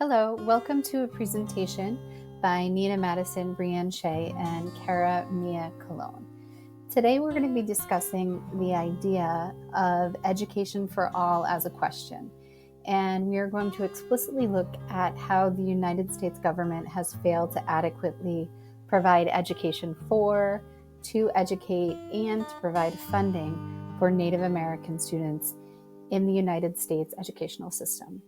Hello, welcome to a presentation by Nina Madison, Brianne Shea, and Cara Mia Colon. Today we're going to be discussing the idea of education for all as a question. And we are going to explicitly look at how the United States government has failed to adequately provide education for, to educate, and to provide funding for Native American students in the United States educational system.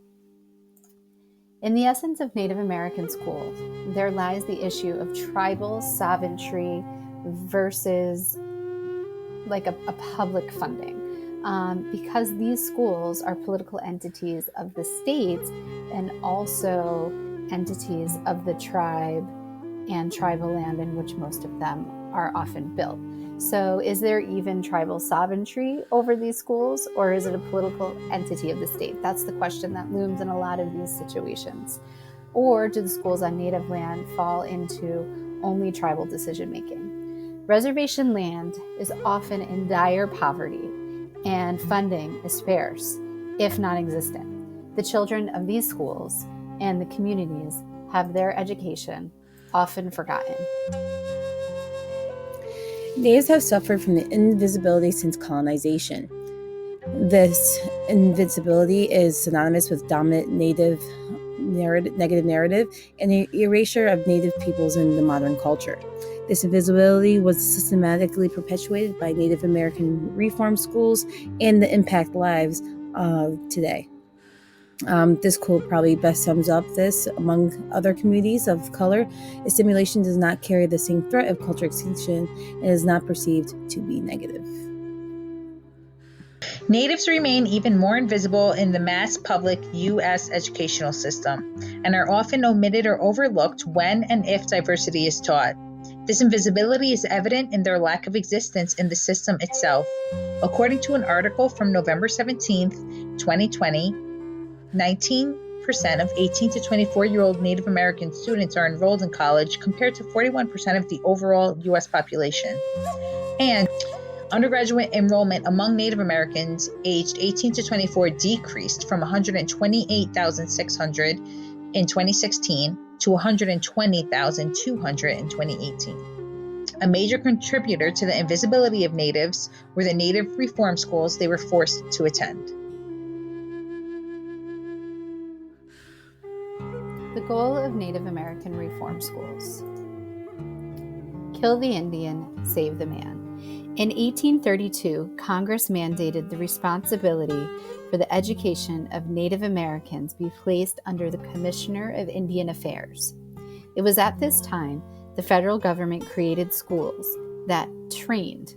In the essence of Native American schools, there lies the issue of tribal sovereignty versus like a public funding. Because these schools are political entities of the states and also entities of the tribe and tribal land in which most of them are often built. So is there even tribal sovereignty over these schools, or is it a political entity of the state? That's the question that looms in a lot of these situations. Or do the schools on Native land fall into only tribal decision-making? Reservation land is often in dire poverty, and funding is scarce, if non-existent. The children of these schools and the communities have their education often forgotten. Natives have suffered from the invisibility since colonization. This invisibility is synonymous with dominant negative narrative and the erasure of Native peoples in the modern culture. This invisibility was systematically perpetuated by Native American reform schools and the impact lives today. This quote probably best sums up this. Among other communities of color, assimilation does not carry the same threat of cultural extinction and is not perceived to be negative. Natives remain even more invisible in the mass public U.S. educational system and are often omitted or overlooked when and if diversity is taught. This invisibility is evident in their lack of existence in the system itself. According to an article from November 17, 2020, 19% of 18 to 24-year-old Native American students are enrolled in college compared to 41% of the overall U.S. population. And undergraduate enrollment among Native Americans aged 18 to 24 decreased from 128,600 in 2016 to 120,200 in 2018. A major contributor to the invisibility of Natives were the Native reform schools they were forced to attend. The goal of Native American reform schools. Kill the Indian, save the man. In 1832, Congress mandated the responsibility for the education of Native Americans be placed under the Commissioner of Indian Affairs. It was at this time the federal government created schools that trained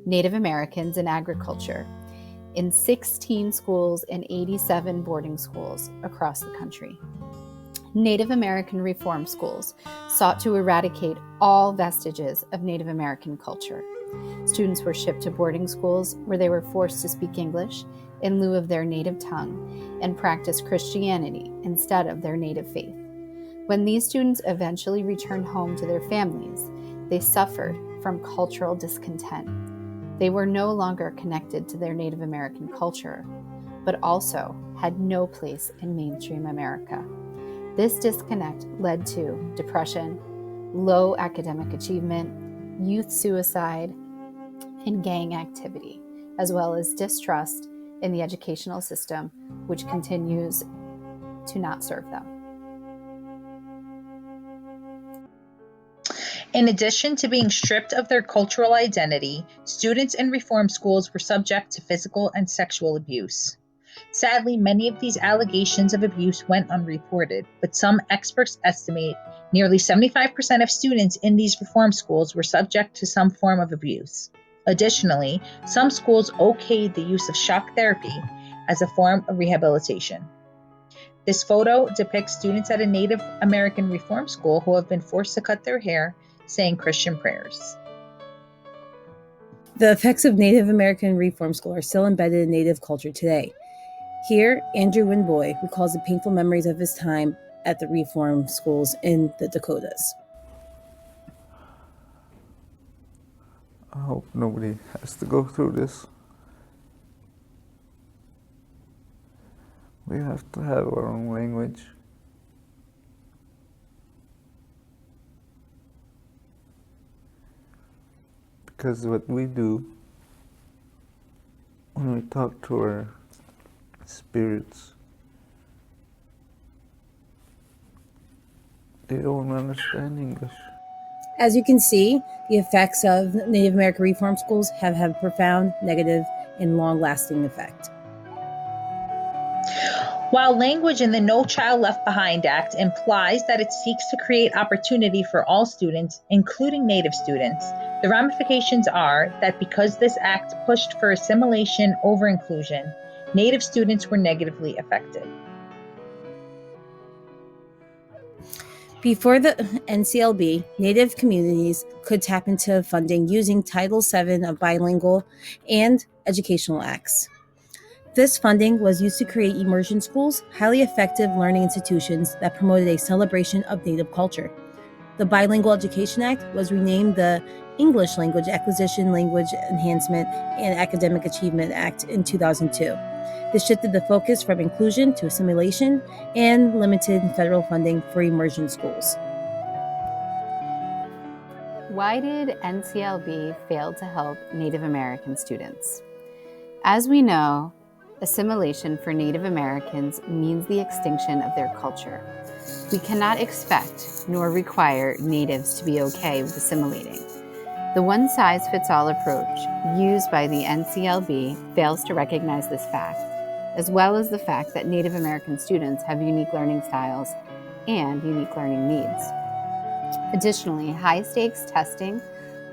Native Americans in agriculture in 16 schools and 87 boarding schools across the country. Native American reform schools sought to eradicate all vestiges of Native American culture. Students were shipped to boarding schools where they were forced to speak English in lieu of their native tongue and practice Christianity instead of their native faith. When these students eventually returned home to their families, they suffered from cultural discontent. They were no longer connected to their Native American culture, but also had no place in mainstream America. This disconnect led to depression, low academic achievement, youth suicide, and gang activity, as well as distrust in the educational system, which continues to not serve them. In addition to being stripped of their cultural identity, students in reform schools were subject to physical and sexual abuse. Sadly, many of these allegations of abuse went unreported, but some experts estimate nearly 75% of students in these reform schools were subject to some form of abuse. Additionally, some schools okayed the use of shock therapy as a form of rehabilitation. This photo depicts students at a Native American reform school who have been forced to cut their hair, saying Christian prayers. The effects of Native American reform school are still embedded in Native culture today. Here, Andrew Winboy recalls the painful memories of his time at the reform schools in the Dakotas. I hope nobody has to go through this. We have to have our own language. Because what we do when we talk to our spirits, they don't understand English. As you can see, the effects of Native American reform schools have had a profound, negative, and long-lasting effect. While language in the No Child Left Behind Act implies that it seeks to create opportunity for all students, including Native students, the ramifications are that because this act pushed for assimilation over inclusion, Native students were negatively affected. Before the NCLB, Native communities could tap into funding using Title VII of bilingual and educational acts. This funding was used to create immersion schools, highly effective learning institutions that promoted a celebration of Native culture. The Bilingual Education Act was renamed the English Language Acquisition, Language Enhancement, and Academic Achievement Act in 2002. This shifted the focus from inclusion to assimilation and limited federal funding for immersion schools. Why did NCLB fail to help Native American students? As we know, assimilation for Native Americans means the extinction of their culture. We cannot expect nor require natives to be okay with assimilating. The one-size-fits-all approach used by the NCLB fails to recognize this fact, as well as the fact that Native American students have unique learning styles and unique learning needs. Additionally, high-stakes testing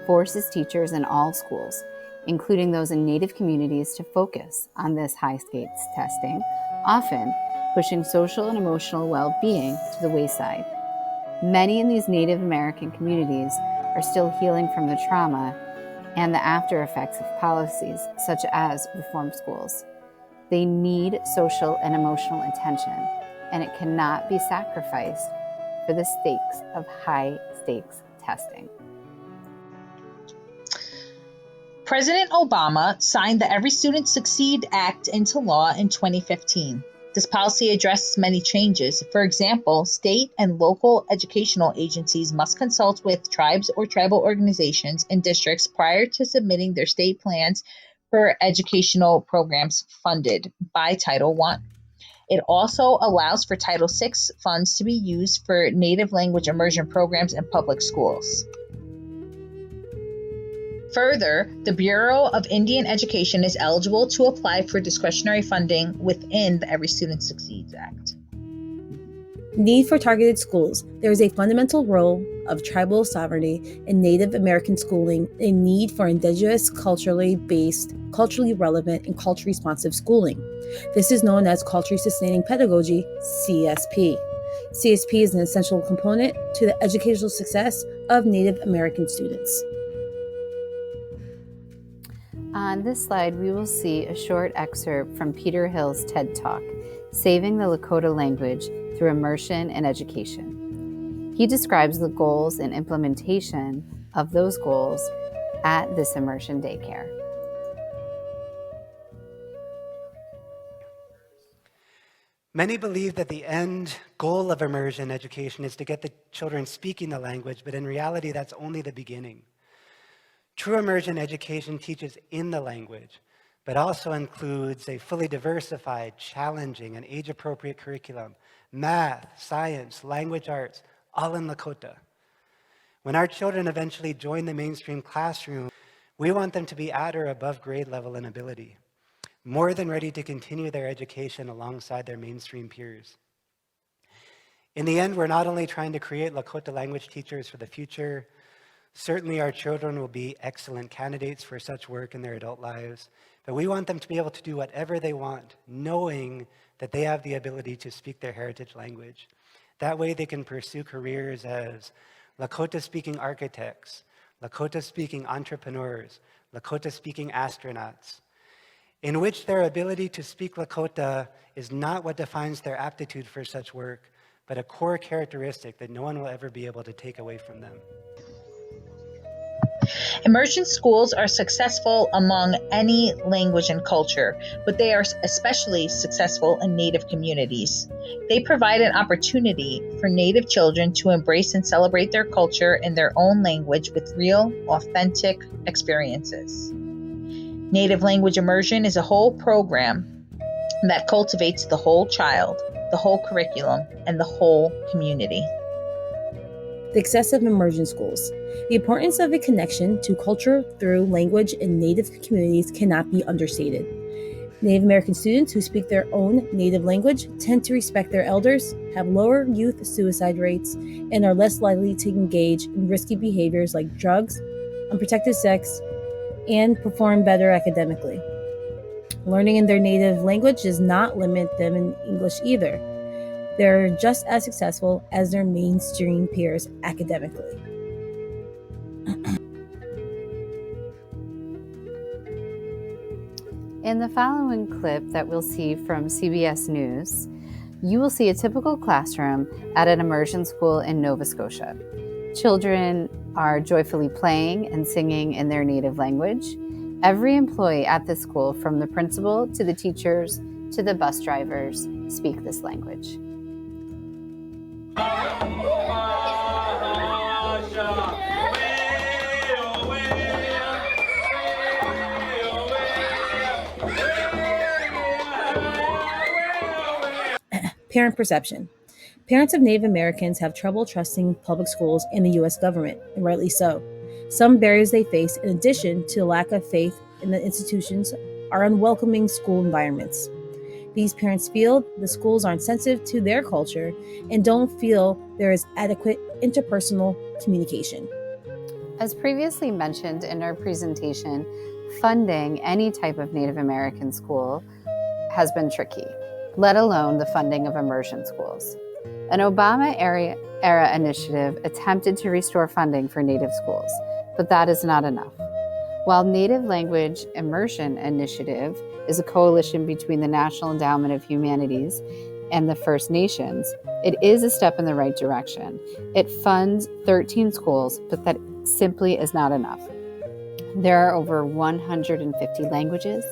forces teachers in all schools, including those in Native communities, to focus on this high-stakes testing, often pushing social and emotional well-being to the wayside. Many in these Native American communities are still healing from the trauma and the after effects of policies such as reform schools. They need social and emotional attention, and it cannot be sacrificed for the stakes of high-stakes testing. President Obama signed the Every Student Succeed Act into law in 2015. This policy addresses many changes. For example, state and local educational agencies must consult with tribes or tribal organizations and districts prior to submitting their state plans for educational programs funded by Title I. It also allows for Title VI funds to be used for Native language immersion programs in public schools. Further, the Bureau of Indian Education is eligible to apply for discretionary funding within the Every Student Succeeds Act. Need for targeted schools. There is a fundamental role of tribal sovereignty in Native American schooling, a need for indigenous, culturally based, culturally relevant, and culturally responsive schooling. This is known as Culturally Sustaining Pedagogy, CSP. CSP is an essential component to the educational success of Native American students. On this slide, we will see a short excerpt from Peter Hill's TED Talk, Saving the Lakota Language Through Immersion and Education. He describes the goals and implementation of those goals at this immersion daycare. Many believe that the end goal of immersion education is to get the children speaking the language, but in reality, that's only the beginning. True immersion education teaches in the language, but also includes a fully diversified, challenging, and age-appropriate curriculum, math, science, language arts, all in Lakota. When our children eventually join the mainstream classroom, we want them to be at or above grade level in ability, more than ready to continue their education alongside their mainstream peers. In the end, we're not only trying to create Lakota language teachers for the future. Certainly our children will be excellent candidates for such work in their adult lives, but we want them to be able to do whatever they want, knowing that they have the ability to speak their heritage language. That way they can pursue careers as Lakota-speaking architects, Lakota-speaking entrepreneurs, Lakota-speaking astronauts, in which their ability to speak Lakota is not what defines their aptitude for such work, but a core characteristic that no one will ever be able to take away from them. Immersion schools are successful among any language and culture, but they are especially successful in Native communities. They provide an opportunity for Native children to embrace and celebrate their culture in their own language with real, authentic experiences. Native language immersion is a whole program that cultivates the whole child, the whole curriculum, and the whole community. The success of immersion schools. The importance of a connection to culture through language in Native communities cannot be understated. Native American students who speak their own native language tend to respect their elders, have lower youth suicide rates, and are less likely to engage in risky behaviors like drugs, unprotected sex, and perform better academically. Learning in their native language does not limit them in English either. They're just as successful as their mainstream peers academically. In the following clip that we'll see from CBS News, you will see a typical classroom at an immersion school in Nova Scotia. Children are joyfully playing and singing in their native language. Every employee at the school, from the principal to the teachers to the bus drivers, speak this language. Parent perception. Parents of Native Americans have trouble trusting public schools and the U.S. government, and rightly so. Some barriers they face, in addition to the lack of faith in the institutions, are unwelcoming school environments. These parents feel the schools aren't sensitive to their culture and don't feel there is adequate interpersonal communication. As previously mentioned in our presentation, funding any type of Native American school has been tricky, let alone the funding of immersion schools. An Obama-era initiative attempted to restore funding for Native schools, but that is not enough. While Native Language Immersion Initiative is a coalition between the National Endowment of Humanities and the First Nations, it is a step in the right direction. It funds 13 schools, but that simply is not enough. There are over 150 languages,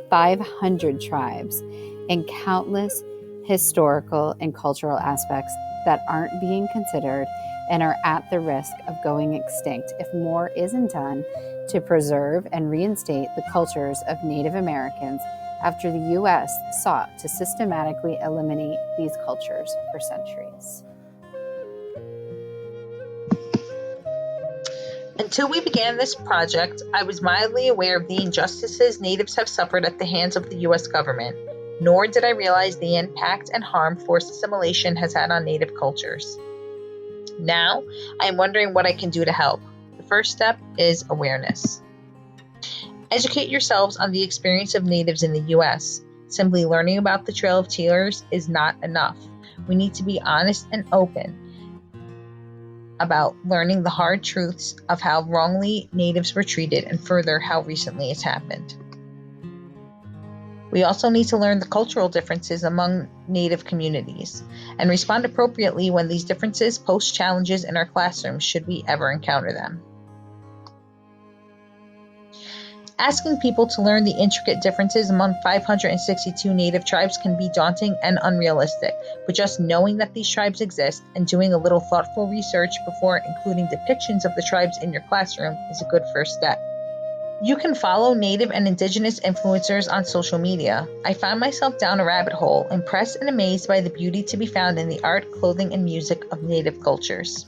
500 tribes, and countless historical and cultural aspects that aren't being considered and are at the risk of going extinct if more isn't done to preserve and reinstate the cultures of Native Americans after the U.S. sought to systematically eliminate these cultures for centuries. Until we began this project, I was mildly aware of the injustices Natives have suffered at the hands of the U.S. government, nor did I realize the impact and harm forced assimilation has had on Native cultures. Now, I am wondering what I can do to help. The first step is awareness. Educate yourselves on the experience of Natives in the U.S. Simply learning about the Trail of Tears is not enough. We need to be honest and open about learning the hard truths of how wrongly Natives were treated and further how recently it's happened. We also need to learn the cultural differences among Native communities and respond appropriately when these differences pose challenges in our classrooms should we ever encounter them. Asking people to learn the intricate differences among 562 Native tribes can be daunting and unrealistic, but just knowing that these tribes exist and doing a little thoughtful research before including depictions of the tribes in your classroom is a good first step. You can follow Native and Indigenous influencers on social media. I found myself down a rabbit hole, impressed and amazed by the beauty to be found in the art, clothing, and music of Native cultures.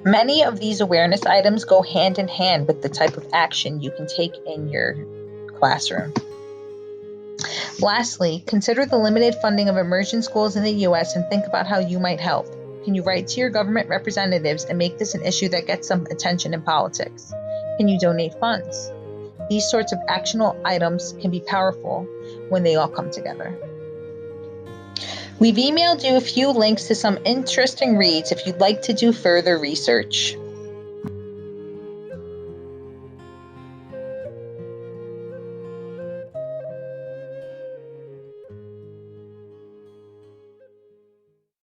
Many of these awareness items go hand in hand with the type of action you can take in your classroom. Lastly, consider the limited funding of immersion schools in the U.S. and think about how you might help. Can you write to your government representatives and make this an issue that gets some attention in politics? Can you donate funds? These sorts of actionable items can be powerful when they all come together. We've emailed you a few links to some interesting reads if you'd like to do further research.